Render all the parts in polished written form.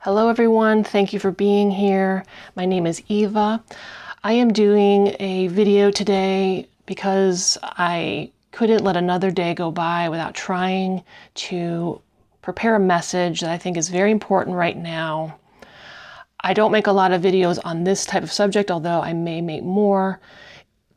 Hello everyone, thank you for being here. My name is Eva. I am doing a video today because I couldn't let another day go by without trying to prepare a message that I think is very important right now. I don't make a lot of videos on this type of subject, although I may make more,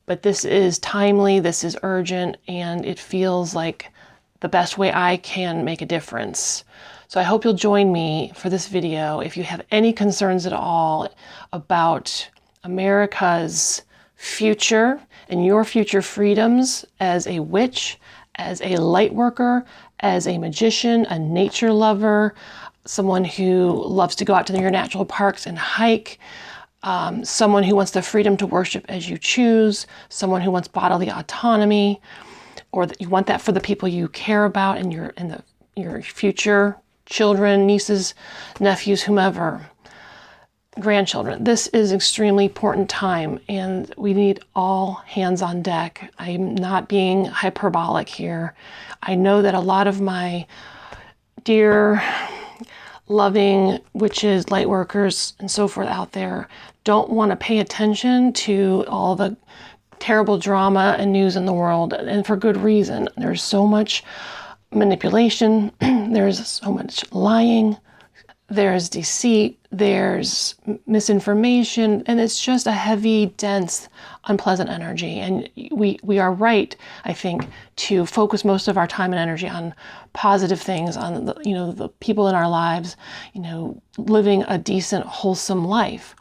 but this is timely, this is urgent, and it feels like the best way I can make a difference. So I hope you'll join me for this video if you have any concerns at all about America's future and your future freedoms as a witch, as a light worker, as a magician, a nature lover, someone who loves to go out to your natural parks and hike, someone who wants the freedom to worship as you choose, someone who wants bodily autonomy, or that you want that for the people you care about and your future children, nieces, nephews, whomever, grandchildren. This is an extremely important time and we need all hands on deck. I'm not being hyperbolic here. I know that a lot of my dear, loving witches, light workers, and so forth out there don't want to pay attention to all the terrible drama and news in the world, and for good reason. There's so much manipulation, there's so much lying, there's deceit, there's misinformation, and it's just a heavy, dense, unpleasant energy. And we are right, I think, to focus most of our time and energy on positive things, on the people in our lives, living a decent, wholesome life.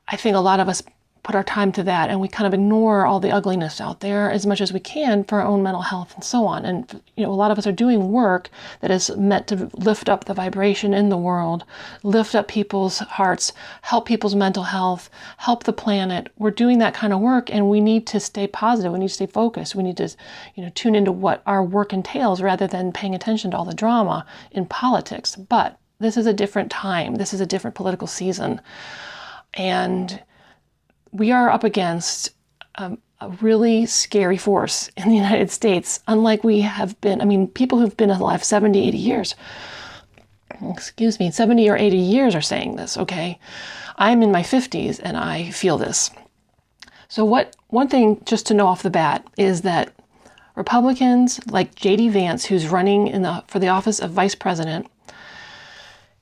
I think a lot of us put our time to that, and we kind of ignore all the ugliness out there as much as we can for our own mental health and so on. And a lot of us are doing work that is meant to lift up the vibration in the world, lift up people's hearts, help people's mental health, help the planet. We're doing that kind of work, and we need to stay positive. We need to stay focused. We need to tune into what our work entails rather than paying attention to all the drama in politics. But this is a different time. This is a different political season, and we are up against a really scary force in the United States, unlike we have been. People who've been alive 70, 80 years, 70 or 80 years are saying this, okay? I'm in my 50s and I feel this. So one thing just to know off the bat is that Republicans like J.D. Vance, who's running for the office of vice president,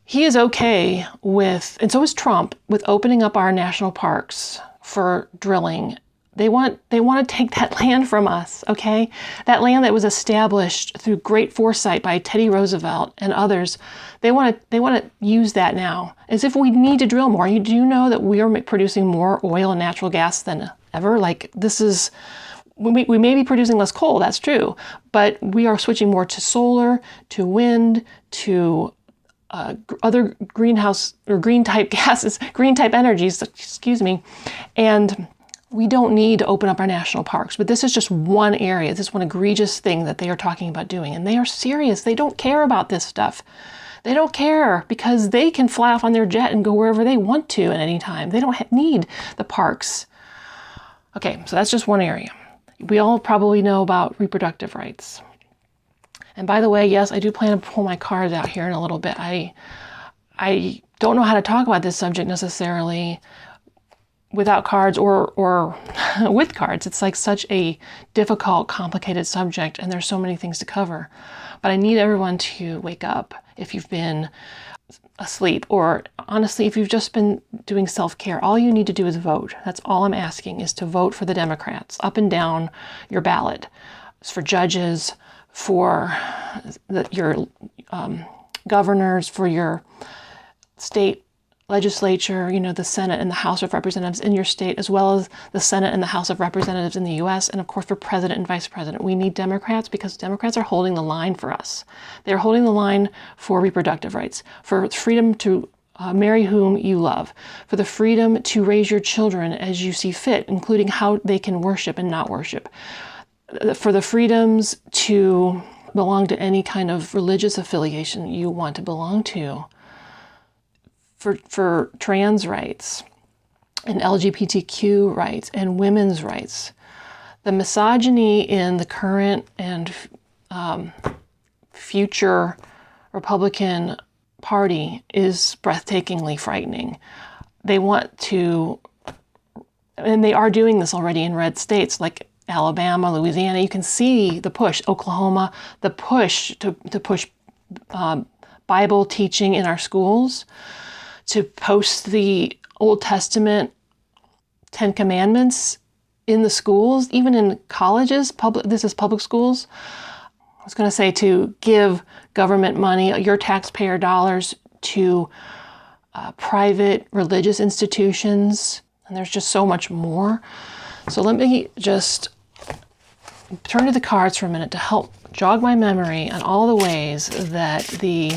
he is okay with, and so is Trump, with opening up our national parks for drilling. They want to take that land from us, okay? That land that was established through great foresight by Teddy Roosevelt and others. They want to use that now, as if we need to drill more. You do know that we are producing more oil and natural gas than ever. Like, this is, we may be producing less coal, that's true, but we are switching more to solar, to wind, to other greenhouse or green type gases, green type energies, and we don't need to open up our national parks. But this is just one area. This is one egregious thing that they are talking about doing, and they are serious. They don't care about this stuff. They don't care because they can fly off on their jet and go wherever they want to at any time. They don't need the parks. Okay, so that's just one area. We all probably know about reproductive rights. And by the way, yes, I do plan to pull my cards out here in a little bit. I don't know how to talk about this subject necessarily without cards or with cards. It's like such a difficult, complicated subject, and there's so many things to cover. But I need everyone to wake up if you've been asleep, or honestly, if you've just been doing self-care. All you need to do is vote. That's all I'm asking, is to vote for the Democrats up and down your ballot. It's for judges, for your governors, for your state legislature, the Senate and the House of Representatives in your state, as well as the Senate and the House of Representatives in the U.S., and of course for president and vice president. We need Democrats because Democrats are holding the line for us. They're holding the line for reproductive rights, for freedom to marry whom you love, for the freedom to raise your children as you see fit, including how they can worship and not worship, for the freedoms to belong to any kind of religious affiliation you want to belong to, for trans rights and LGBTQ rights and women's rights. The misogyny in the current and future Republican Party is breathtakingly frightening. They want to, and they are doing this already in red states like Alabama, Louisiana. You can see the push, Oklahoma, the push to push Bible teaching in our schools, to post the Old Testament 10 Commandments in the schools, even in colleges. This is public schools. I was going to say to give government money, your taxpayer dollars, to private religious institutions. And there's just so much more. So let me just turn to the cards for a minute to help jog my memory on all the ways that the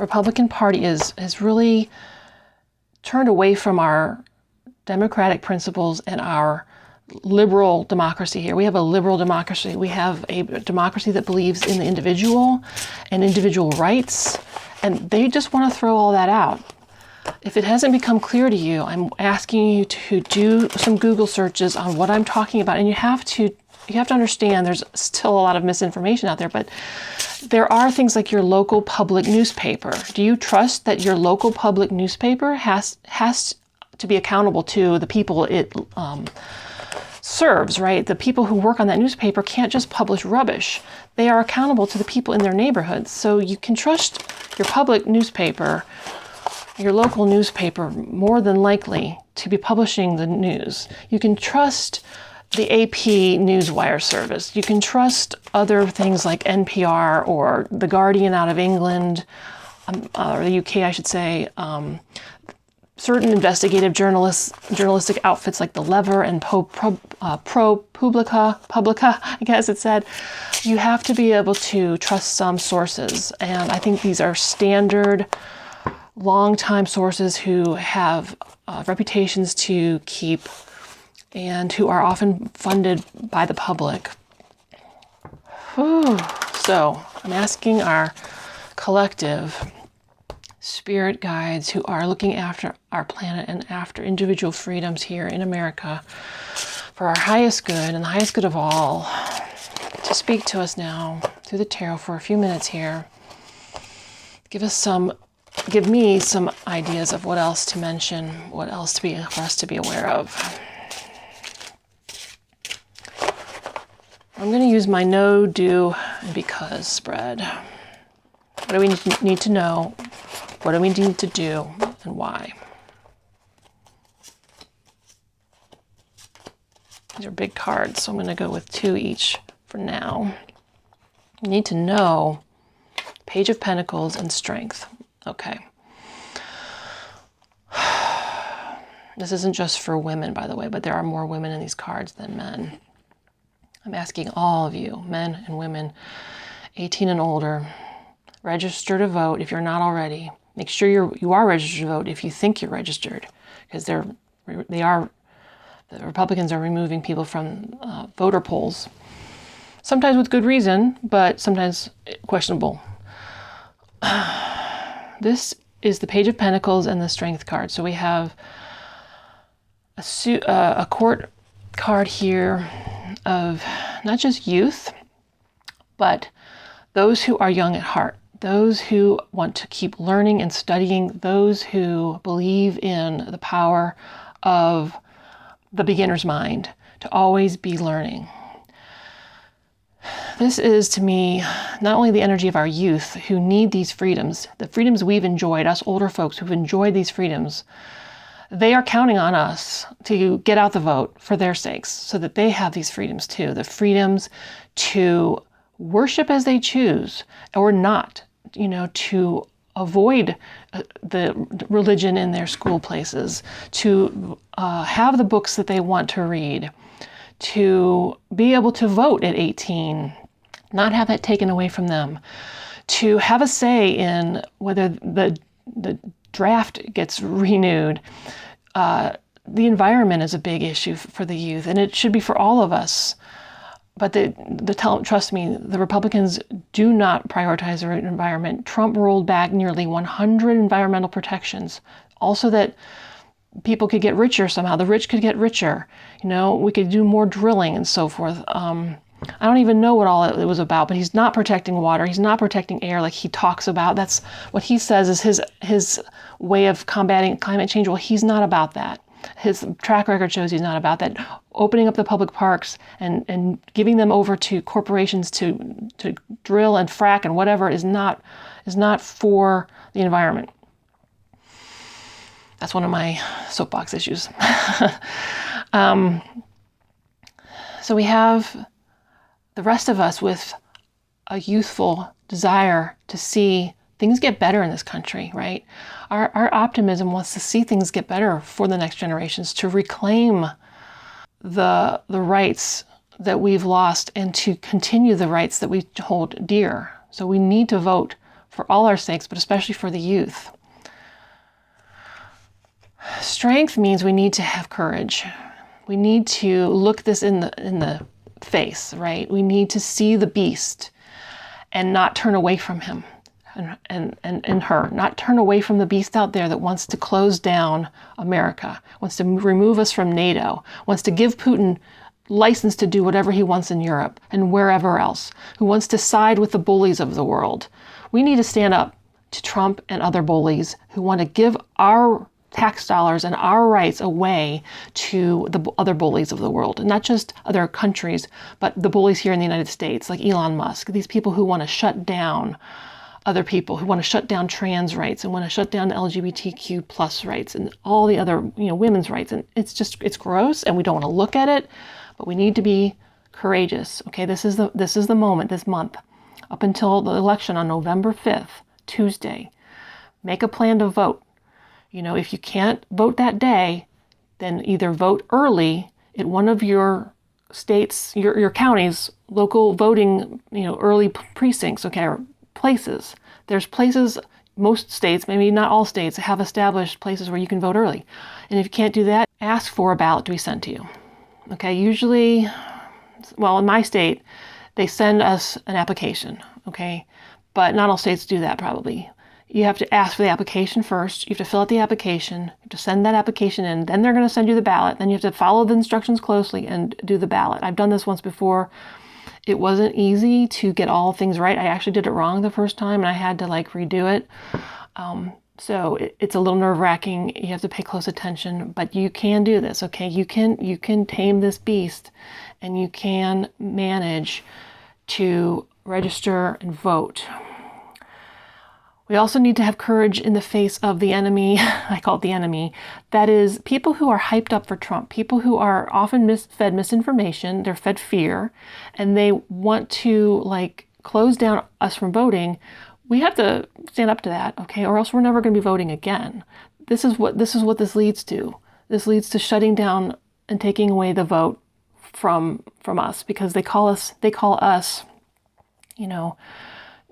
Republican Party has really turned away from our democratic principles and our liberal democracy here. We have a liberal democracy. We have a democracy that believes in the individual and individual rights, and they just want to throw all that out. If it hasn't become clear to you, I'm asking you to do some Google searches on what I'm talking about, and you have to understand there's still a lot of misinformation out there, but there are things like your local public newspaper. Do you trust that your local public newspaper has to be accountable to the people it serves, right? The people who work on that newspaper can't just publish rubbish. They are accountable to the people in their neighborhoods. So you can trust your public newspaper, your local newspaper, more than likely to be publishing the news. You can trust the AP Newswire service. You can trust other things like NPR or The Guardian out of England, or the UK, I should say. Certain investigative journalistic outfits like The Lever and ProPublica, I guess it said. You have to be able to trust some sources. And I think these are standard, long-time sources who have reputations to keep and who are often funded by the public. Whew. So I'm asking our collective spirit guides who are looking after our planet and after individual freedoms here in America for our highest good and the highest good of all, to speak to us now through the tarot for a few minutes here. Give me some ideas of what else to mention, what else for us to be aware of. I'm going to use my know, do, and because spread. What do we need to know? What do we need to do, and why? These are big cards, so I'm going to go with 2 each for now. You need to know Page of Pentacles and Strength. Okay. This isn't just for women, by the way, but there are more women in these cards than men. I'm asking all of you, men and women, 18 and older, register to vote if you're not already. Make sure you are registered to vote if you think you're registered, because the Republicans are removing people from voter polls, sometimes with good reason, but sometimes questionable. This is the Page of Pentacles and the Strength card. So we have a court card here of not just youth, but those who are young at heart, those who want to keep learning and studying, those who believe in the power of the beginner's mind, to always be learning. This is, to me, not only the energy of our youth who need these freedoms, the freedoms we've enjoyed, us older folks who've enjoyed these freedoms. They are counting on us to get out the vote for their sakes so that they have these freedoms too. The freedoms to worship as they choose or not, to avoid the religion in their school places, to have the books that they want to read, to be able to vote at 18, not have that taken away from them, to have a say in whether the draft gets renewed. The environment is a big issue for the youth, and it should be for all of us. But trust me, the Republicans do not prioritize the environment. Trump rolled back nearly 100 environmental protections. Also that people could get richer somehow. The rich could get richer. We could do more drilling and so forth. I don't even know what all it was about, but he's not protecting water. He's not protecting air like he talks about. That's what he says is his way of combating climate change. Well, he's not about that. His track record shows he's not about that. Opening up the public parks and giving them over to corporations to drill and frack and whatever is not for the environment. That's one of my soapbox issues. So we have the rest of us with a youthful desire to see things get better in this country, right? Our optimism wants to see things get better for the next generations, to reclaim the rights that we've lost and to continue the rights that we hold dear. So we need to vote for all our sakes, but especially for the youth. Strength means we need to have courage. We need to look this in the face, right? We need to see the beast and not turn away from him and her, not turn away from the beast out there that wants to close down America, wants to remove us from NATO, wants to give Putin license to do whatever he wants in Europe and wherever else, who wants to side with the bullies of the world. We need to stand up to Trump and other bullies who want to give our tax dollars and our rights away to the other bullies of the world, and not just other countries, but the bullies here in the United States, like Elon Musk, these people who want to shut down other people, who want to shut down trans rights and want to shut down LGBTQ plus rights and all the other, women's rights. And it's gross, and we don't want to look at it, but we need to be courageous. Okay, this is the moment, this month, up until the election on November 5th, Tuesday. Make a plan to vote. If you can't vote that day, then either vote early at one of your states, your counties, local voting, early precincts, okay, or places. There's places, most states, maybe not all states, have established places where you can vote early. And if you can't do that, ask for a ballot to be sent to you. Okay, usually, well, in my state, they send us an application, okay? But not all states do that probably. You have to ask for the application first. You have to fill out the application. You have to send that application in. Then they're going to send you the ballot. Then you have to follow the instructions closely and do the ballot. I've done this once before. It wasn't easy to get all things right. I actually did it wrong the first time, and I had to redo it. So it's a little nerve-wracking. You have to pay close attention, but you can do this, okay? You can tame this beast, and you can manage to register and vote. We also need to have courage in the face of the enemy. I call it the enemy. That is people who are hyped up for Trump, people who are often fed misinformation, they're fed fear, and they want to close down us from voting. We have to stand up to that, okay? Or else we're never going to be voting again. This is what this leads to. This leads to shutting down and taking away the vote from us, because they call us,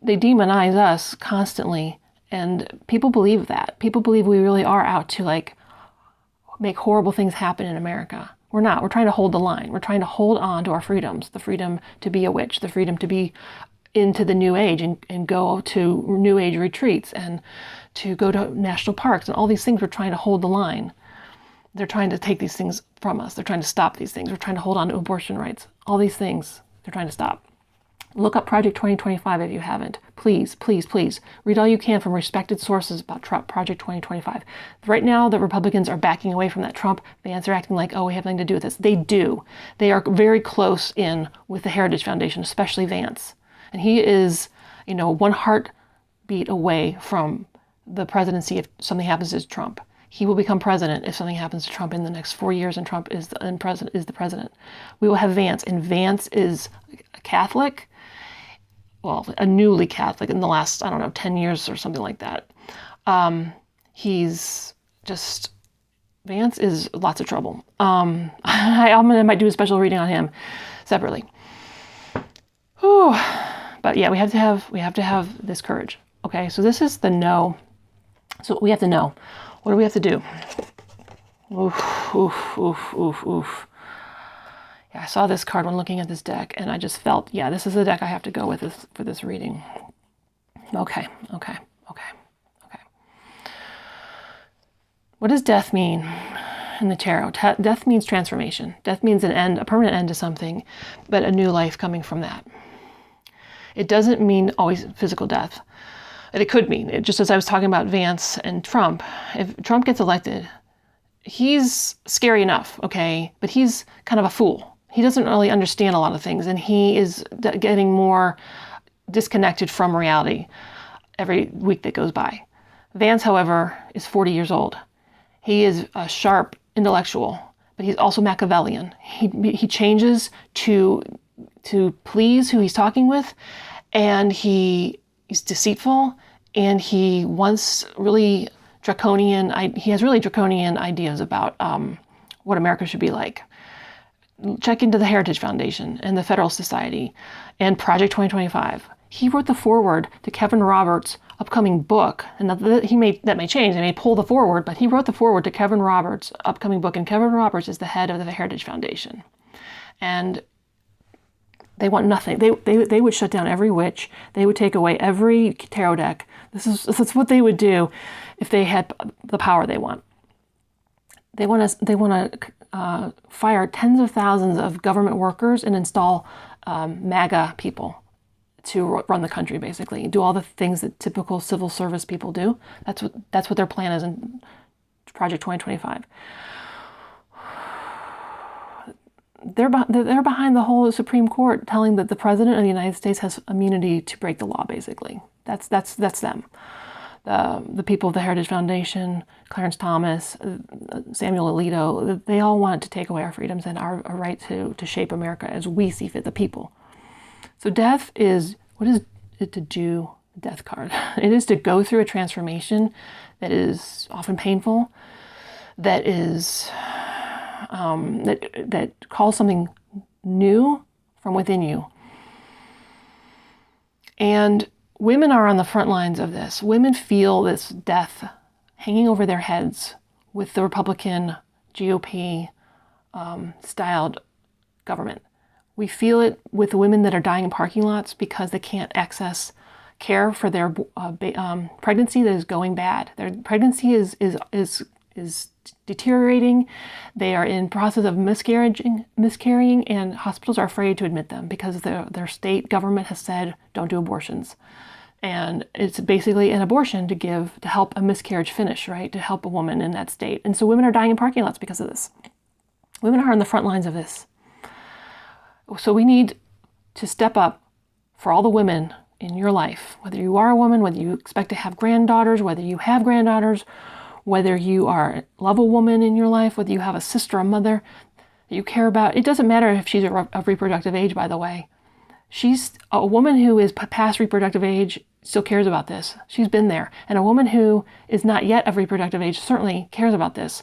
they demonize us constantly, and people believe that. People believe we really are out to make horrible things happen in America. We're not. We're trying to hold the line. We're trying to hold on to our freedoms, the freedom to be a witch, the freedom to be into the New Age and go to New Age retreats and to go to national parks and all these things. We're trying to hold the line. They're trying to take these things from us. They're trying to stop these things. We're trying to hold on to abortion rights. All these things they're trying to stop. Look up Project 2025 if you haven't. Please, please, please. Read all you can from respected sources about Project 2025. Right now, the Republicans are backing away from that. Trump fans are acting like, oh, we have nothing to do with this. They do. They are very close in with the Heritage Foundation, especially Vance. And he is, one heartbeat away from the presidency if something happens to Trump. He will become president if something happens to Trump in the next 4 years and Trump is the president. We will have Vance, and Vance is a Catholic. Well, a newly Catholic in the last, 10 years or something like that. Vance is lots of trouble. I might do a special reading on him separately. Whew. But yeah, we have to have this courage. Okay, so this is the no. So we have to know. What do we have to do? Oof, oof, oof, oof, oof. Yeah, I saw this card when looking at this deck, and I just felt, yeah, this is the deck I have to go with for this reading. Okay. What does death mean? in the tarot. Death means transformation. Death means an end, a permanent end to something, but a new life coming from that. It doesn't mean always physical death. It could mean, just as I was talking about Vance and Trump, if Trump gets elected, he's scary enough, okay, but he's kind of a fool. He doesn't really understand a lot of things, and he is getting more disconnected from reality every week that goes by. Vance, however, is 40 years old. He is a sharp intellectual, but he's also Machiavellian. He changes to please who he's talking with, and he's deceitful, and he wants really he has really draconian ideas about what America should be like. Check into the Heritage Foundation and the Federalist Society and Project 2025. He wrote the foreword to Kevin Roberts' upcoming book, and that may change. They may pull the foreword, but he wrote the foreword to Kevin Roberts' upcoming book, and Kevin Roberts is the head of the Heritage Foundation. And they want nothing. They would shut down every witch. They would take away every tarot deck. This is what they would do if they had the power they want. They want to fire tens of thousands of government workers and install MAGA people to run the country, basically. Do all the things that typical civil service people do. That's what their plan is in Project 2025. They're behind the whole Supreme Court telling that the President of the United States has immunity to break the law, basically. That's them. The people of the Heritage Foundation, Clarence Thomas, Samuel Alito, they all want to take away our freedoms and our right to shape America as we see fit, the people. So death is, what is it to do? Death card. It is to go through a transformation that is often painful, that is that calls something new from within you. And women are on the front lines of this. Women feel this death hanging over their heads with the Republican GOP styled government. We feel it with women that are dying in parking lots because they can't access care for their pregnancy that is going bad. Their pregnancy is deteriorating. They are in process of miscarrying, and hospitals are afraid to admit them because their state government has said don't do abortions. And it's basically an abortion to help a miscarriage finish, right? To help a woman in that state. And so women are dying in parking lots because of this. Women are on the front lines of this. So we need to step up for all the women in your life, whether you are a woman, whether you expect to have granddaughters, whether you have granddaughters, whether you love a woman in your life, whether you have a sister, a mother that you care about. It doesn't matter if she's of reproductive age, by the way. She's a woman who is past reproductive age still cares about this. She's been there. And a woman who is not yet of reproductive age certainly cares about this.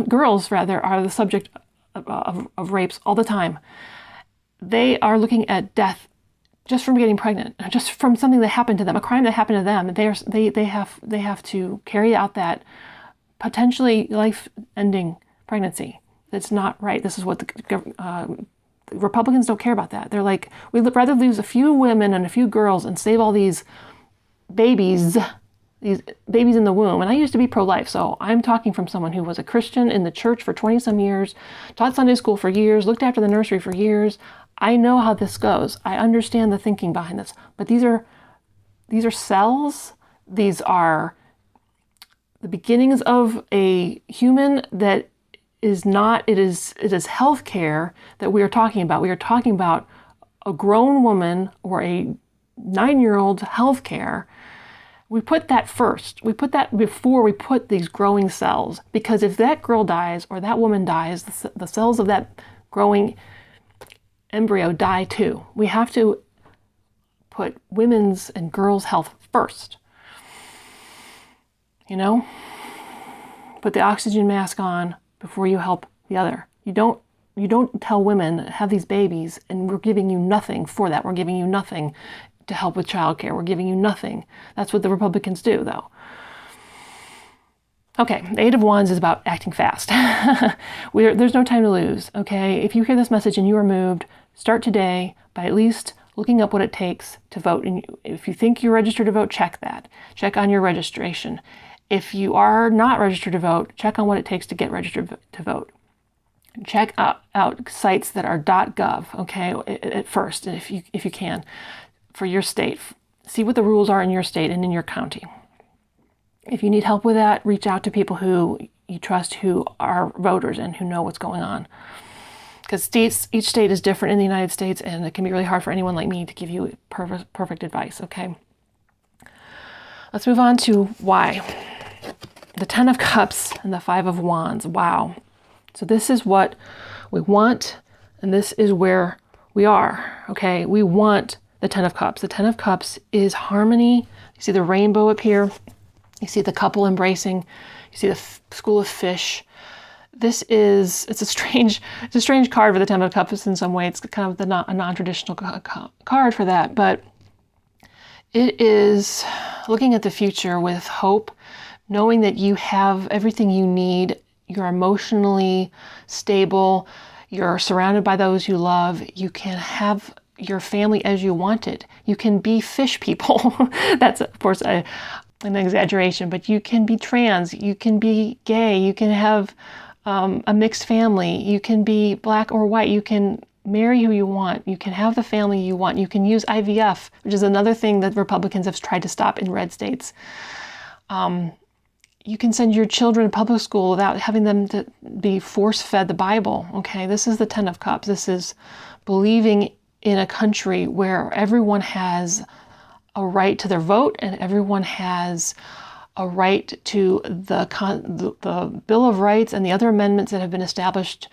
Girls rather, are the subject of rapes all the time. They are looking at death just from getting pregnant, just from something that happened to them, a crime that happened to them. They have to carry out that potentially life-ending pregnancy. That's not right. This is what the Republicans don't care about that. They're like, we'd rather lose a few women and a few girls and save all these babies in the womb. And I used to be pro-life, so I'm talking from someone who was a Christian in the church for 20-some years, taught Sunday school for years, looked after the nursery for years. I know how this goes. I understand the thinking behind this. But these are cells. These are the beginnings of a human that is not, it is healthcare that we are talking about. We are talking about a grown woman or a 9-year-old healthcare. We put that first. We put that before we put these growing cells. Because if that girl dies or that woman dies, the cells of that growing embryo die too. We have to put women's and girls' health first. You know? Put the oxygen mask on before you help the other. You don't tell women, have these babies, and we're giving you nothing for that. We're giving you nothing to help with childcare. We're giving you nothing. That's what the Republicans do, though. Okay, the Eight of Wands is about acting fast. There's no time to lose, okay? If you hear this message and you are moved, start today by at least looking up what it takes to vote. And if you think you're registered to vote, check that. Check on your registration. If you are not registered to vote, check on what it takes to get registered to vote. Check out sites that are .gov, okay, at first, if you can, for your state. See what the rules are in your state and in your county. If you need help with that, reach out to people who you trust, who are voters and who know what's going on. Because each state is different in the United States, and it can be really hard for anyone like me to give you perfect advice, okay? Let's move on to why. The 10 of Cups and the 5 of Wands. Wow. So this is what we want, and this is where we are, okay? We want the 10 of Cups. The 10 of Cups is harmony. You see the rainbow up here. You see the couple embracing. You see the school of fish. It's a strange card for the 10 of Cups in some way. It's kind of a non-traditional card for that, but it is looking at the future with hope, knowing that you have everything you need. You're emotionally stable. You're surrounded by those you love. You can have your family as you want it. You can be fish people. That's, of course, an exaggeration, but you can be trans. You can be gay. You can have a mixed family. You can be black or white. You can marry who you want. You can have the family you want. You can use IVF, which is another thing that Republicans have tried to stop in red states. You can send your children to public school without having them to be force-fed the Bible, okay? This is the 10 of Cups. This is believing in a country where everyone has a right to their vote and everyone has a right to the Bill of Rights and the other amendments that have been established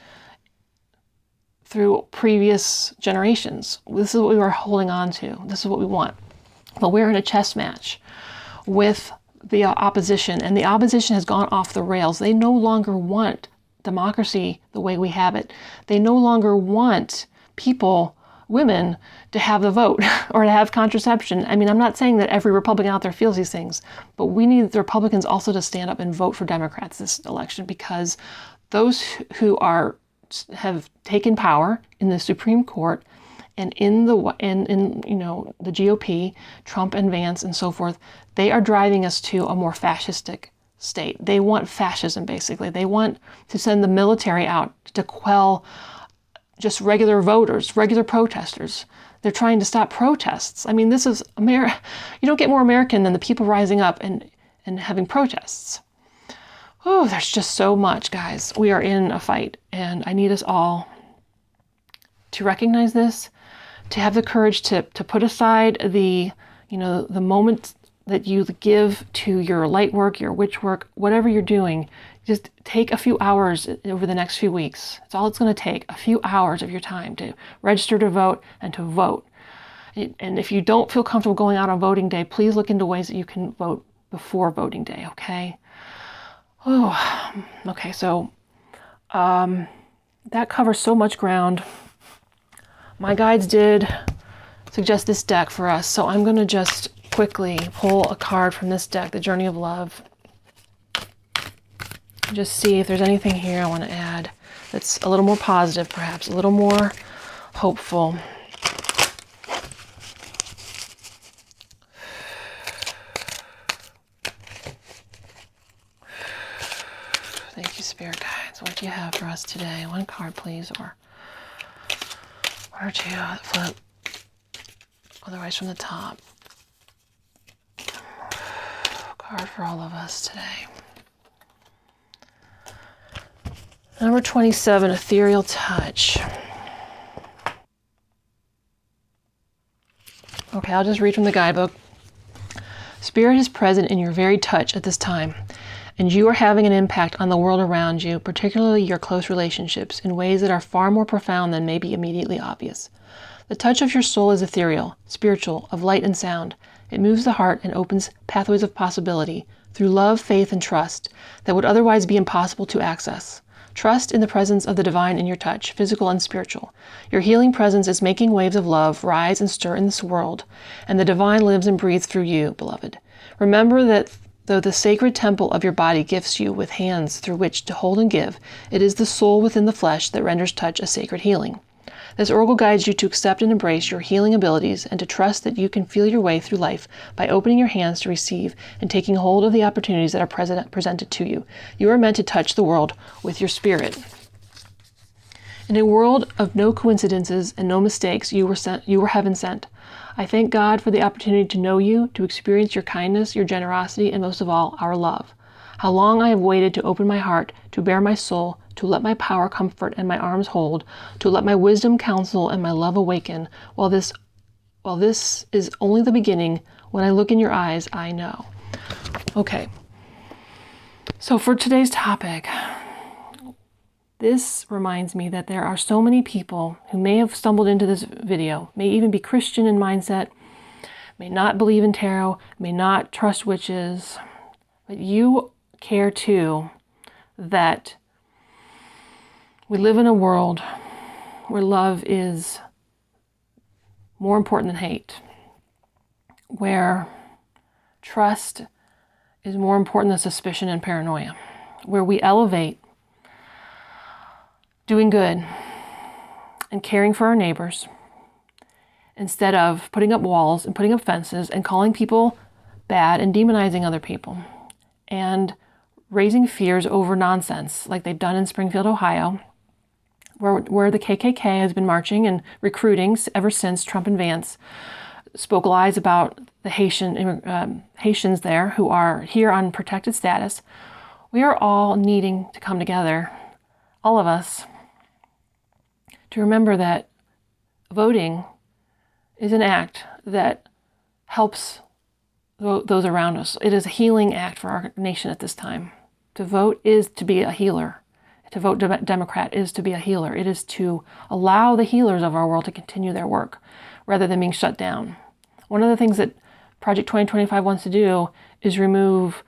through previous generations. This is what we were holding on to. This is what we want. But we're in a chess match with the opposition, and the opposition has gone off the rails. They no longer want democracy the way we have it. They no longer want women, to have the vote or to have contraception. I mean, I'm not saying that every Republican out there feels these things, but we need the Republicans also to stand up and vote for Democrats this election, because those who have taken power in the Supreme Court and in the GOP, Trump and Vance and so forth, they are driving us to a more fascistic state. They want fascism, basically. They want to send the military out to quell just regular voters, regular protesters. They're trying to stop protests. I mean, this is America. You don't get more American than the people rising up and having protests. Oh, there's just so much, guys. We are in a fight, and I need us all to recognize this, to have the courage to put aside the moment that you give to your light work, your witch work, whatever you're doing. Just take a few hours over the next few weeks. That's all it's going to take, a few hours of your time to register to vote and to vote. And if you don't feel comfortable going out on voting day, please look into ways that you can vote before voting day, okay? Oh, okay, so that covers so much ground. My guides did suggest this deck for us, so I'm going to just quickly pull a card from this deck, the Journey of Love. Just see if there's anything here I want to add that's a little more positive, perhaps, a little more hopeful. Thank you, Spirit Guides. What do you have for us today? One card, please, or one or two. Flip. Otherwise, from the top. Card for all of us today. Number 27, Ethereal Touch. Okay, I'll just read from the guidebook. Spirit is present in your very touch at this time, and you are having an impact on the world around you, particularly your close relationships, in ways that are far more profound than may be immediately obvious. The touch of your soul is ethereal, spiritual, of light and sound. It moves the heart and opens pathways of possibility through love, faith, and trust that would otherwise be impossible to access. Trust in the presence of the divine in your touch, physical and spiritual. Your healing presence is making waves of love rise and stir in this world, and the divine lives and breathes through you, beloved. Remember that though the sacred temple of your body gifts you with hands through which to hold and give, it is the soul within the flesh that renders touch a sacred healing. This oracle guides you to accept and embrace your healing abilities and to trust that you can feel your way through life by opening your hands to receive and taking hold of the opportunities that are presented to you. You are meant to touch the world with your spirit. In a world of no coincidences and no mistakes, you were heaven sent. I thank God for the opportunity to know you, to experience your kindness, your generosity, and most of all, our love. How long I have waited to open my heart, to bare my soul, to let my power comfort and my arms hold, to let my wisdom counsel and my love awaken. While this is only the beginning, when I look in your eyes, I know. Okay. So for today's topic, this reminds me that there are so many people who may have stumbled into this video, may even be Christian in mindset, may not believe in tarot, may not trust witches, but you care too that we live in a world where love is more important than hate, where trust is more important than suspicion and paranoia, where we elevate doing good and caring for our neighbors instead of putting up walls and putting up fences and calling people bad and demonizing other people and raising fears over nonsense like they've done in Springfield, Ohio, where the KKK has been marching and recruiting ever since Trump and Vance spoke lies about the Haitians there who are here on protected status. We are all needing to come together, all of us, to remember that voting is an act that helps those around us. It is a healing act for our nation at this time. To vote is to be a healer. To vote Democrat is to be a healer. It is to allow the healers of our world to continue their work rather than being shut down. One of the things that Project 2025 wants to do is remove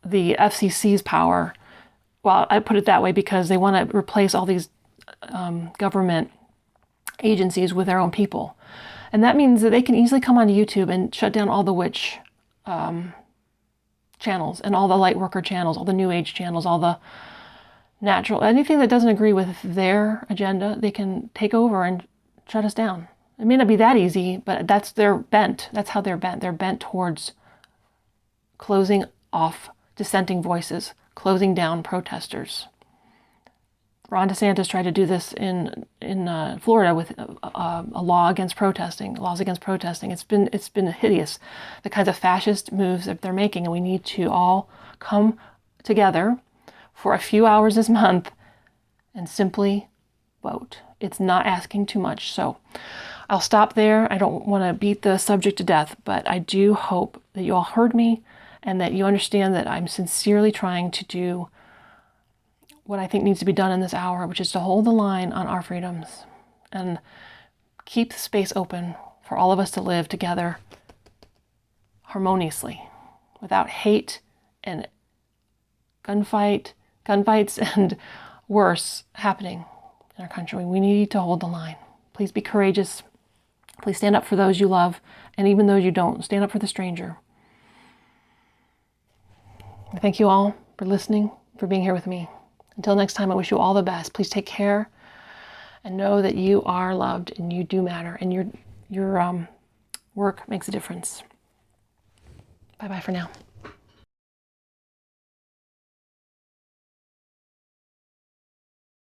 the FCC's power. Well, I put it that way because they want to replace all these government agencies with their own people. And that means that they can easily come onto YouTube and shut down all the witch channels and all the lightworker channels, all the new age channels, all the natural, anything that doesn't agree with their agenda, they can take over and shut us down. It may not be that easy, but that's their bent. That's how they're bent. They're bent towards closing off dissenting voices, closing down protesters. Ron DeSantis tried to do this in Florida with a law against protesting, laws against protesting. It's been hideous, the kinds of fascist moves that they're making, and we need to all come together for a few hours this month and simply vote. It's not asking too much. So I'll stop there. I don't want to beat the subject to death, but I do hope that you all heard me and that you understand that I'm sincerely trying to do what I think needs to be done in this hour, which is to hold the line on our freedoms and keep the space open for all of us to live together harmoniously without hate and gunfights and worse happening in our country. We need to hold the line. Please be courageous. Please stand up for those you love, and even those you don't. Stand up for the stranger. Thank you all for listening, for being here with me. Until next time, I wish you all the best. Please take care and know that you are loved and you do matter and your work makes a difference. Bye-bye for now.